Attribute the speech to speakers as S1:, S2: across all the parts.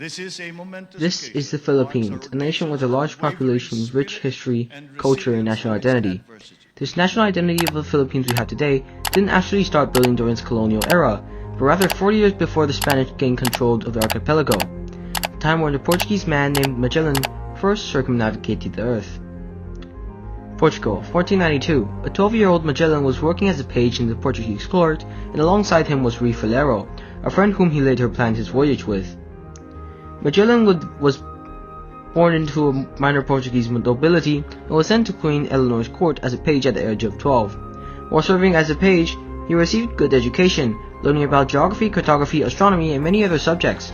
S1: This is
S2: the Philippines, a nation with a large population, rich history, culture, and national identity. This national identity of the Philippines we have today didn't actually start building during its colonial era, but rather 40 years before the Spanish gained control of the archipelago, a time when a Portuguese man named Magellan first circumnavigated the earth. Portugal, 1492. A 12-year-old Magellan was working as a page in the Portuguese court, and alongside him was Rui Falero, a friend whom he later planned his voyage with. Magellan was born into a minor Portuguese nobility and was sent to Queen Eleanor's court as a page at the age of 12. While serving as a page, he received good education, learning about geography, cartography, astronomy, and many other subjects.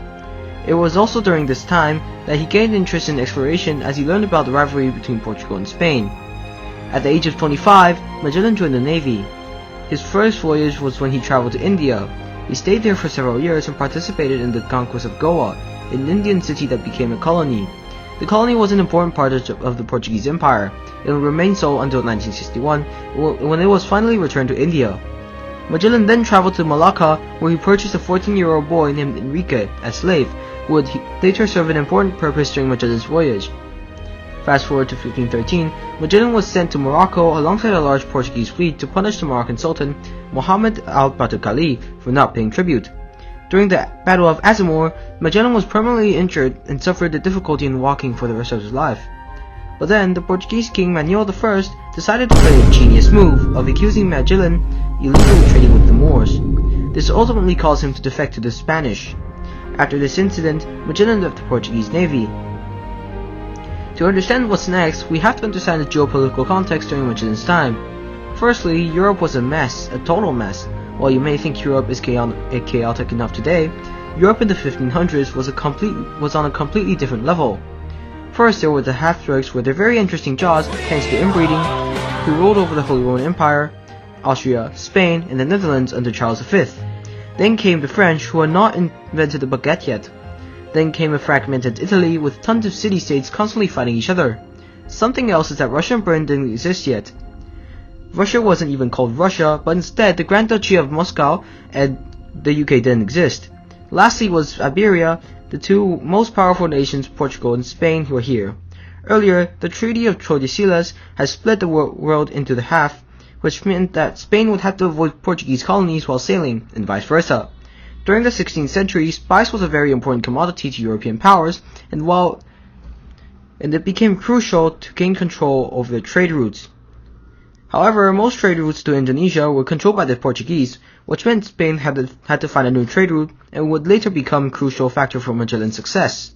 S2: It was also during this time that he gained interest in exploration as he learned about the rivalry between Portugal and Spain. At the age of 25, Magellan joined the Navy. His first voyage was when he traveled to India. He stayed there for several years and participated in the conquest of Goa, an Indian city that became a colony. The colony was an important part of the Portuguese Empire. It would remain so until 1961, when it was finally returned to India. Magellan then traveled to Malacca, where he purchased a 14-year-old boy named Enrique as slave, who would later serve an important purpose during Magellan's voyage. Fast forward to 1513, Magellan was sent to Morocco alongside a large Portuguese fleet to punish the Moroccan Sultan, Mohammed al-Batukali, for not paying tribute. During the Battle of Azamor, Magellan was permanently injured and suffered a difficulty in walking for the rest of his life. But then, the Portuguese king Manuel I decided to play a genius move of accusing Magellan illegally trading with the Moors. This ultimately caused him to defect to the Spanish. After this incident, Magellan left the Portuguese Navy. To understand what's next, we have to understand the geopolitical context during Magellan's time. Firstly, Europe was a mess, a total mess. While you may think Europe is chaotic enough today, Europe in the 1500s was on a completely different level. First, there were the Habsburgs with their very interesting jaws thanks to inbreeding, who ruled over the Holy Roman Empire, Austria, Spain, and the Netherlands under Charles V. Then came the French, who had not invented the baguette yet. Then came a fragmented Italy with tons of city-states constantly fighting each other. Something else is that Russia and Britain didn't exist yet. Russia wasn't even called Russia, but instead the Grand Duchy of Moscow and the UK didn't exist. Lastly was Iberia, the two most powerful nations, Portugal and Spain, who were here. Earlier, the Treaty of Tordesillas has split the world into the half, which meant that Spain would have to avoid Portuguese colonies while sailing, and vice versa. During the 16th century, spice was a very important commodity to European powers, and it became crucial to gain control over the trade routes. However, most trade routes to Indonesia were controlled by the Portuguese, which meant Spain had to find a new trade route and would later become a crucial factor for Magellan's success.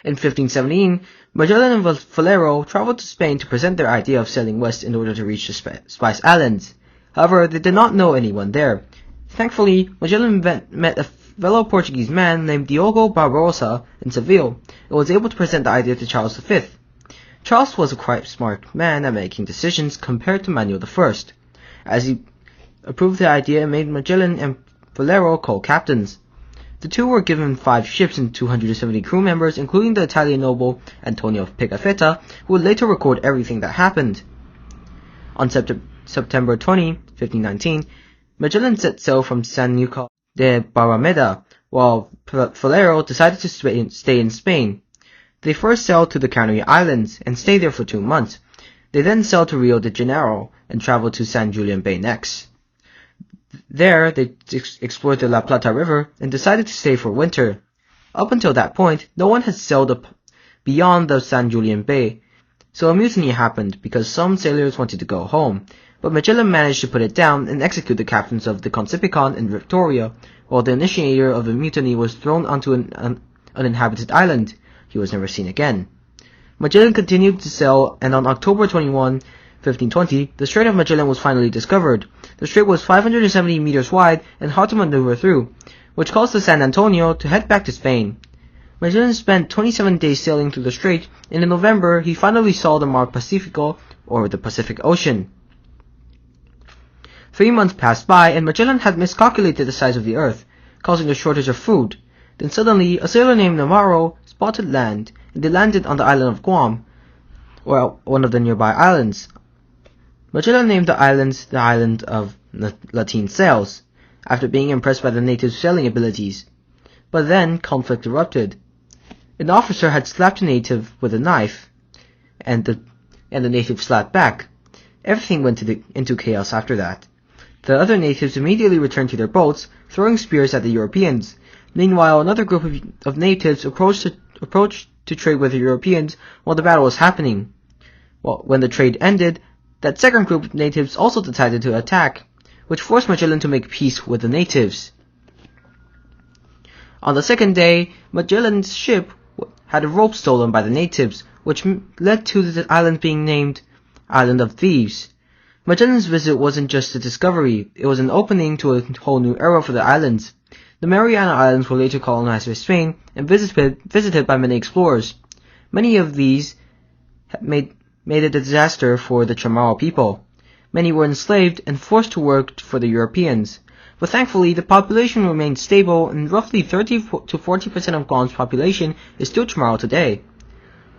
S2: In 1517, Magellan and Falero traveled to Spain to present their idea of sailing west in order to reach the Spice Islands. However, they did not know anyone there. Thankfully, Magellan met a fellow Portuguese man named Diogo Barbosa in Seville and was able to present the idea to Charles V. Charles was a quite smart man at making decisions compared to Manuel I, as he approved the idea and made Magellan and Falero co-captains. The two were given 5 ships and 270 crew members, including the Italian noble Antonio Pigafetta, who would later record everything that happened. On September 20, 1519, Magellan set sail from San Nicolas de Barrameda, while Falero decided to stay in Spain. They first sailed to the Canary Islands and stayed there for 2 months. They then sailed to Rio de Janeiro and traveled to San Julian Bay next. There, they explored the La Plata River and decided to stay for winter. Up until that point, no one had sailed up beyond the San Julian Bay, so a mutiny happened because some sailors wanted to go home, but Magellan managed to put it down and execute the captains of the Consipicon and Victoria, while the initiator of the mutiny was thrown onto an uninhabited island. He was never seen again. Magellan continued to sail, and on October 21, 1520, the Strait of Magellan was finally discovered. The strait was 570 meters wide and hard to maneuver through, which caused the San Antonio to head back to Spain. Magellan spent 27 days sailing through the strait, and in November he finally saw the Mar Pacifico, or the Pacific Ocean. 3 months passed by, and Magellan had miscalculated the size of the Earth, causing a shortage of food. Then suddenly, a sailor named Navarro spotted land, and they landed on the island of Guam, or one of the nearby islands. Magellan named the island of Latin Sails, after being impressed by the natives' sailing abilities. but then conflict erupted. An officer had slapped a native with a knife, and the native slapped back. Everything went into chaos after that. The other natives immediately returned to their boats, throwing spears at the Europeans. Meanwhile, another group of natives approached to trade with the Europeans while the battle was happening. Well, when the trade ended, that second group of natives also decided to attack, which forced Magellan to make peace with the natives. On the second day, Magellan's ship had a rope stolen by the natives, which led to the island being named Island of Thieves. Magellan's visit wasn't just a discovery, it was an opening to a whole new era for the islands. The Mariana Islands were later colonized by Spain and visited by many explorers. Many of these made it a disaster for the Chamorro people. Many were enslaved and forced to work for the Europeans. But thankfully, the population remained stable, and roughly 30 to 40% of Guam's population is still Chamorro today.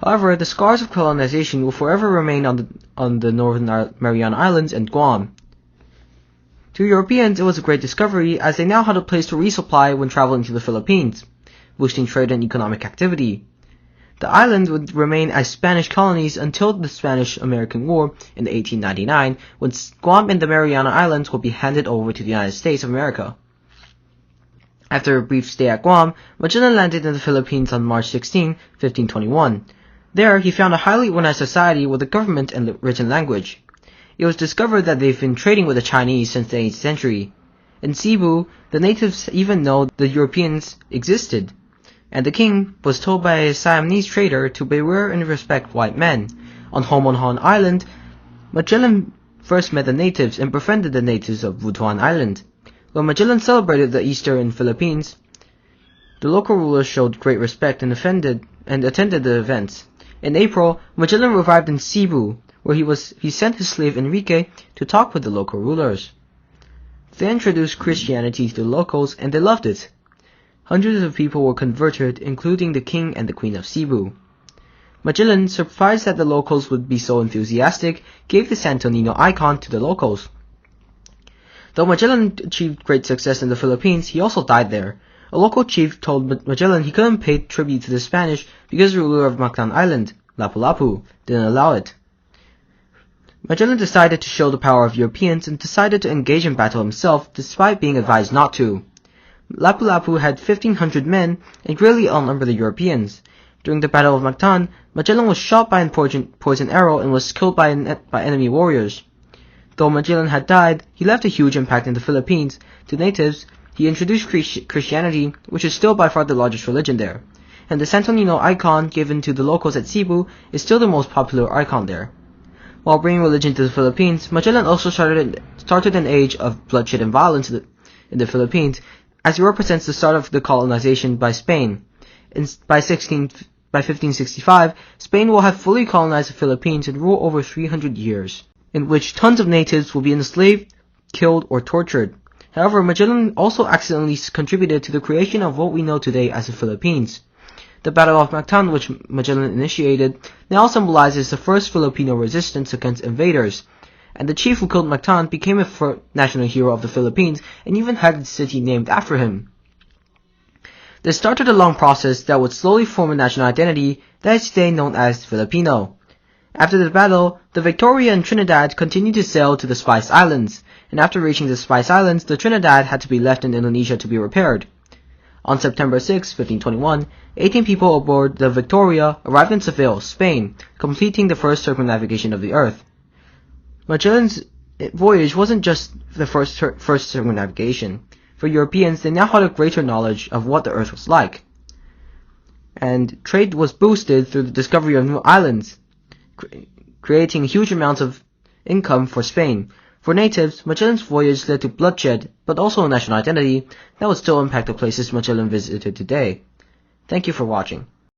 S2: However, the scars of colonization will forever remain on the Northern Mariana Islands and Guam. To Europeans, it was a great discovery, as they now had a place to resupply when traveling to the Philippines, boosting trade and economic activity. The islands would remain as Spanish colonies until the Spanish-American War in 1899, when Guam and the Mariana Islands would be handed over to the United States of America. After a brief stay at Guam, Magellan landed in the Philippines on March 16, 1521. There, he found a highly organized society with a government and written language. It was discovered that they've been trading with the Chinese since the 8th century. In Cebu, the natives even know the Europeans existed, and the king was told by a Siamese trader to beware and respect white men. On Homonhon Island, Magellan first met the natives and befriended the natives of Butuan Island. When Magellan celebrated the Easter in the Philippines, the local rulers showed great respect and attended the events. In April, Magellan arrived in Cebu, where he sent his slave Enrique to talk with the local rulers. They introduced Christianity to the locals, and they loved it. Hundreds of people were converted, including the king and the queen of Cebu. Magellan, surprised that the locals would be so enthusiastic, gave the Santo Niño icon to the locals. Though Magellan achieved great success in the Philippines, he also died there. A local chief told Magellan he couldn't pay tribute to the Spanish because the ruler of Mactan Island, Lapu-Lapu, didn't allow it. Magellan decided to show the power of Europeans and decided to engage in battle himself despite being advised not to. Lapu-Lapu had 1,500 men and greatly outnumbered the Europeans. During the Battle of Mactan, Magellan was shot by a poison arrow and was killed by enemy warriors. Though Magellan had died, he left a huge impact in the Philippines. To natives, he introduced Christianity, which is still by far the largest religion there, and the Santo Niño icon given to the locals at Cebu is still the most popular icon there. While bringing religion to the Philippines, Magellan also started an age of bloodshed and violence in the Philippines, as he represents the start of the colonization by Spain. By 1565, Spain will have fully colonized the Philippines and rule over 300 years, in which tons of natives will be enslaved, killed, or tortured. However, Magellan also accidentally contributed to the creation of what we know today as the Philippines. The Battle of Mactan, which Magellan initiated, now symbolizes the first Filipino resistance against invaders, and the chief who killed Mactan became a national hero of the Philippines and even had the city named after him. This started a long process that would slowly form a national identity that is today known as Filipino. After the battle, the Victoria and Trinidad continued to sail to the Spice Islands, and after reaching the Spice Islands, the Trinidad had to be left in Indonesia to be repaired. On September 6, 1521, 18 people aboard the Victoria arrived in Seville, Spain, completing the first circumnavigation of the Earth. Magellan's voyage wasn't just the first circumnavigation. For Europeans, they now had a greater knowledge of what the Earth was like, and trade was boosted through the discovery of new islands, creating huge amounts of income for Spain. For natives, Magellan's voyage led to bloodshed, but also a national identity that would still impact the places Magellan visited today. Thank you for watching.